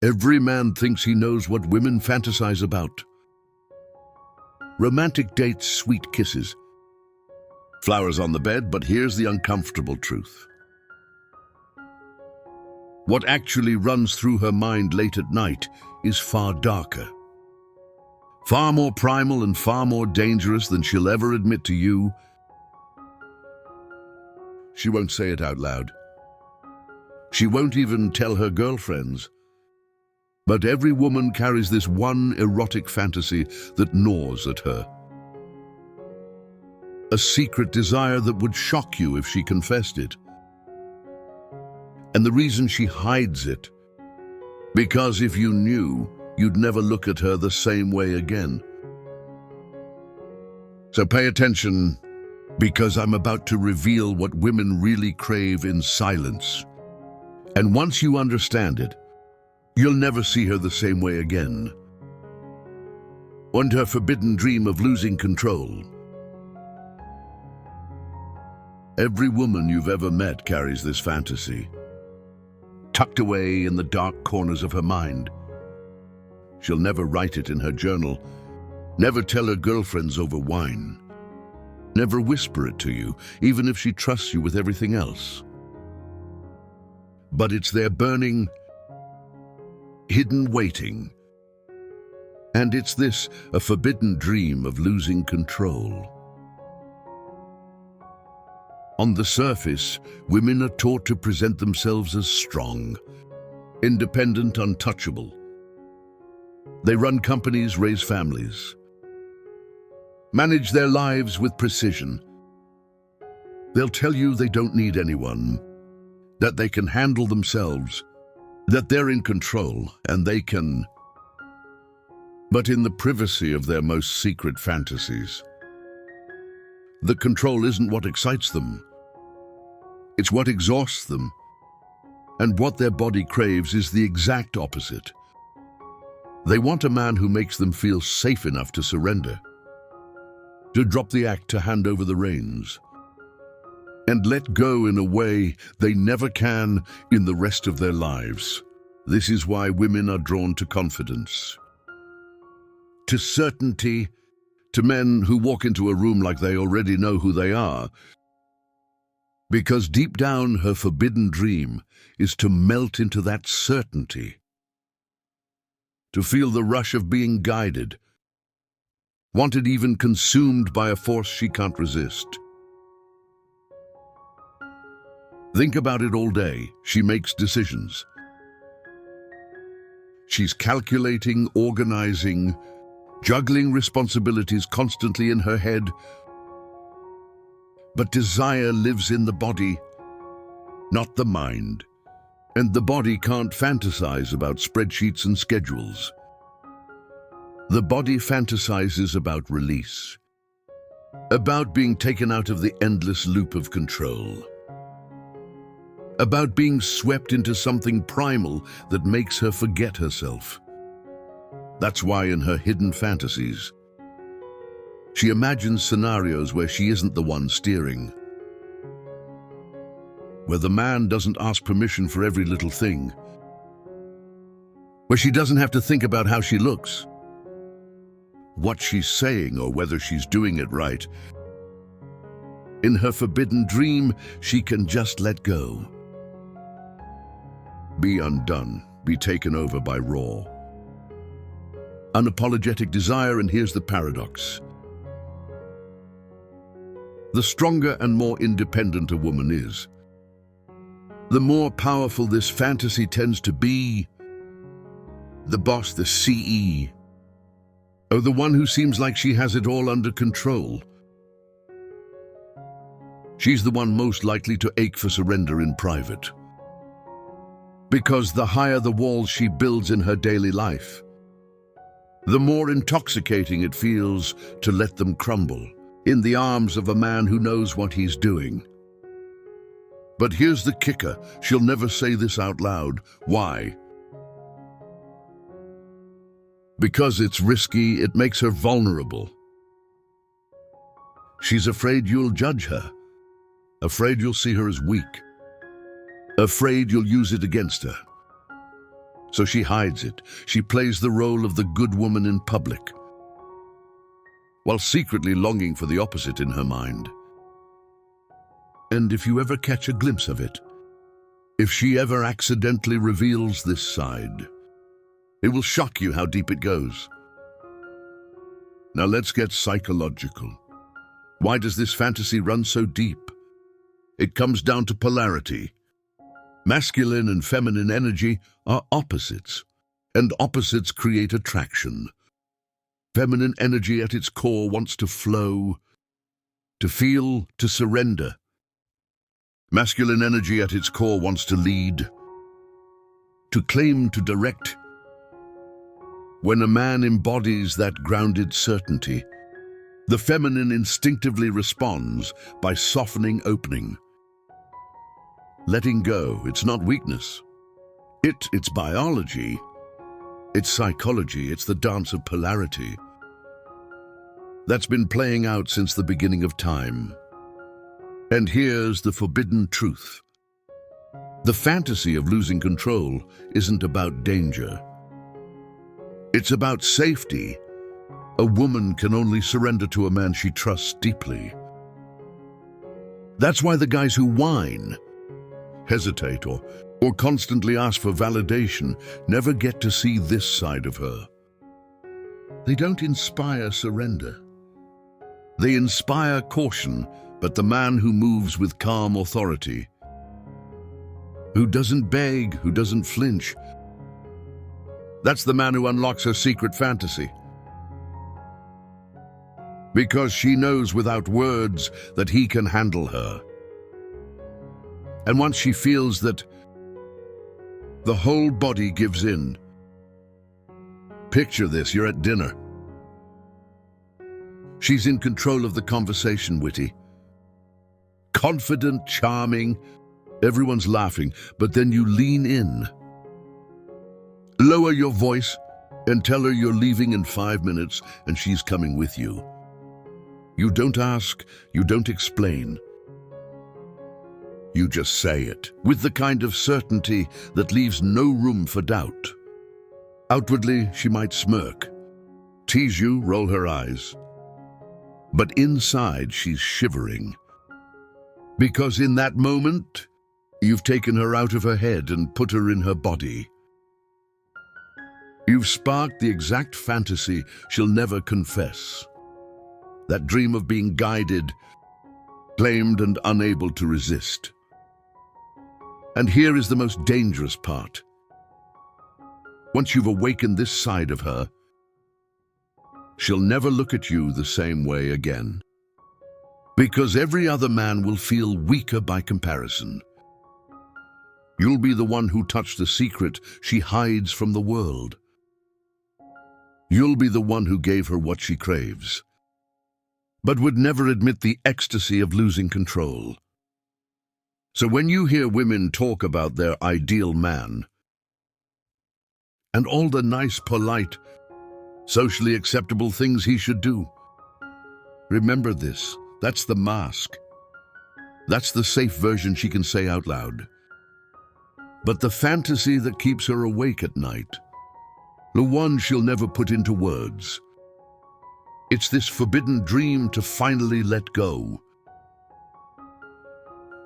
Every man thinks he knows what women fantasize about. Romantic dates, sweet kisses, flowers on the bed, but here's the uncomfortable truth. What actually runs through her mind late at night is far darker, far more primal and far more dangerous than she'll ever admit to you. She won't say it out loud. She won't even tell her girlfriends. But every woman carries this one erotic fantasy that gnaws at her. A secret desire that would shock you if she confessed it. And the reason she hides it, because if you knew, you'd never look at her the same way again. So pay attention, because I'm about to reveal what women really crave in silence. And once you understand it, you'll never see her the same way again. And her forbidden dream of losing control. Every woman you've ever met carries this fantasy, tucked away in the dark corners of her mind. She'll never write it in her journal, never tell her girlfriends over wine, never whisper it to you, even if she trusts you with everything else. But it's there burning, hidden, waiting. And it's this, a forbidden dream of losing control. On the surface, women are taught to present themselves as strong, independent, untouchable. They run companies, raise families, manage their lives with precision. They'll tell you they don't need anyone, that they can handle themselves, that they're in control, and they can. But in the privacy of their most secret fantasies, the control isn't what excites them. It's what exhausts them. And what their body craves is the exact opposite. They want a man who makes them feel safe enough to surrender, to drop the act, to hand over the reins, and let go in a way they never can in the rest of their lives. This is why women are drawn to confidence, to certainty, to men who walk into a room like they already know who they are. Because deep down, her forbidden dream is to melt into that certainty, to feel the rush of being guided, wanted, even consumed by a force she can't resist. Think about it all day. She makes decisions. She's calculating, organizing, juggling responsibilities constantly in her head. But desire lives in the body, not the mind. And the body can't fantasize about spreadsheets and schedules. The body fantasizes about release, about being taken out of the endless loop of control, about being swept into something primal that makes her forget herself. That's why in her hidden fantasies, she imagines scenarios where she isn't the one steering, where the man doesn't ask permission for every little thing, where she doesn't have to think about how she looks, what she's saying, or whether she's doing it right. In her forbidden dream, she can just let go, be undone, be taken over by raw, unapologetic desire. And here's the paradox. The stronger and more independent a woman is, the more powerful this fantasy tends to be. The boss, the CE, or the one who seems like she has it all under control. She's the one most likely to ache for surrender in private. Because the higher the walls she builds in her daily life, the more intoxicating it feels to let them crumble in the arms of a man who knows what he's doing. But here's the kicker, she'll never say this out loud. Why? Because it's risky, it makes her vulnerable. She's afraid you'll judge her, afraid you'll see her as weak, afraid you'll use it against her. So she hides it. She plays the role of the good woman in public, while secretly longing for the opposite in her mind. And if you ever catch a glimpse of it, if she ever accidentally reveals this side, it will shock you how deep it goes. Now let's get psychological. Why does this fantasy run so deep? It comes down to polarity. Masculine and feminine energy are opposites, and opposites create attraction. Feminine energy at its core wants to flow, to feel, to surrender. Masculine energy at its core wants to lead, to claim, to direct. When a man embodies that grounded certainty, the feminine instinctively responds by softening, opening. Letting go, it's not weakness. It's biology. It's psychology. It's the dance of polarity that's been playing out since the beginning of time. And here's the forbidden truth. The fantasy of losing control isn't about danger. It's about safety. A woman can only surrender to a man she trusts deeply. That's why the guys who whine, hesitate, or constantly ask for validation never get to see this side of her. They don't inspire surrender. They inspire caution, but the man who moves with calm authority, who doesn't beg, who doesn't flinch, that's the man who unlocks her secret fantasy. Because she knows without words that he can handle her. And once she feels that, the whole body gives in. Picture this, you're at dinner. She's in control of the conversation, witty, confident, charming, everyone's laughing, but then you lean in. Lower your voice and tell her you're leaving in 5 minutes and she's coming with you. You don't ask, you don't explain. You just say it, with the kind of certainty that leaves no room for doubt. Outwardly, she might smirk, tease you, roll her eyes. But inside, she's shivering. Because in that moment, you've taken her out of her head and put her in her body. You've sparked the exact fantasy she'll never confess. That dream of being guided, claimed, and unable to resist. And here is the most dangerous part. Once you've awakened this side of her, she'll never look at you the same way again. Because every other man will feel weaker by comparison. You'll be the one who touched the secret she hides from the world. You'll be the one who gave her what she craves, but would never admit the ecstasy of losing control. So when you hear women talk about their ideal man, and all the nice, polite, socially acceptable things he should do, remember this, that's the mask. That's the safe version she can say out loud. But the fantasy that keeps her awake at night, the one she'll never put into words, it's this forbidden dream to finally let go.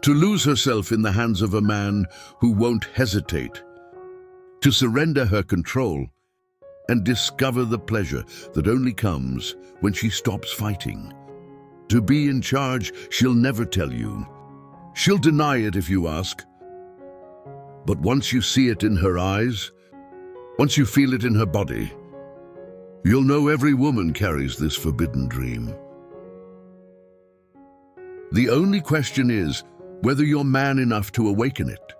To lose herself in the hands of a man who won't hesitate. To surrender her control and discover the pleasure that only comes when she stops fighting. To be in charge, she'll never tell you. She'll deny it if you ask. But once you see it in her eyes, once you feel it in her body, you'll know every woman carries this forbidden dream. The only question is whether you're man enough to awaken it.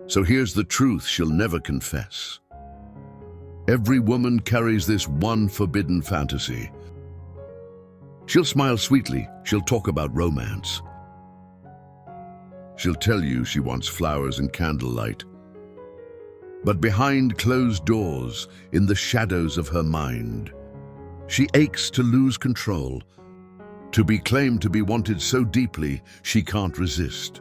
So here's the truth she'll never confess. Every woman carries this one forbidden fantasy. She'll smile sweetly, she'll talk about romance. She'll tell you she wants flowers and candlelight. But behind closed doors, in the shadows of her mind, she aches to lose control, to be claimed, to be wanted so deeply she can't resist.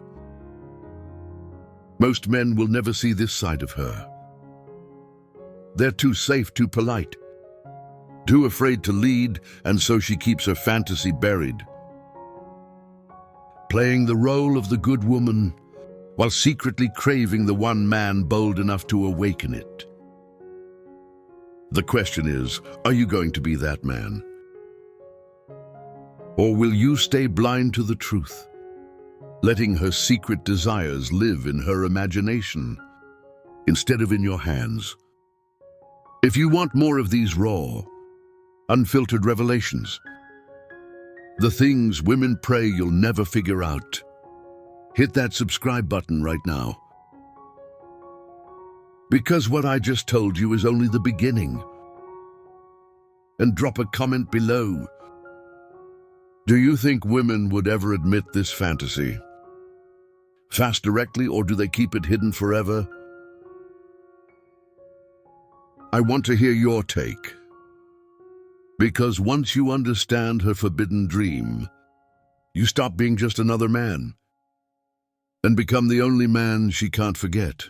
Most men will never see this side of her. They're too safe, too polite, too afraid to lead, and so she keeps her fantasy buried, playing the role of the good woman while secretly craving the one man bold enough to awaken it. The question is, are you going to be that man? Or will you stay blind to the truth, letting her secret desires live in her imagination instead of in your hands? If you want more of these raw, unfiltered revelations, the things women pray you'll never figure out, hit that subscribe button right now. Because what I just told you is only the beginning. And drop a comment below. Do you think women would ever admit this fantasy? Fast directly, or do they keep it hidden forever? I want to hear your take. Because once you understand her forbidden dream, you stop being just another man and become the only man she can't forget.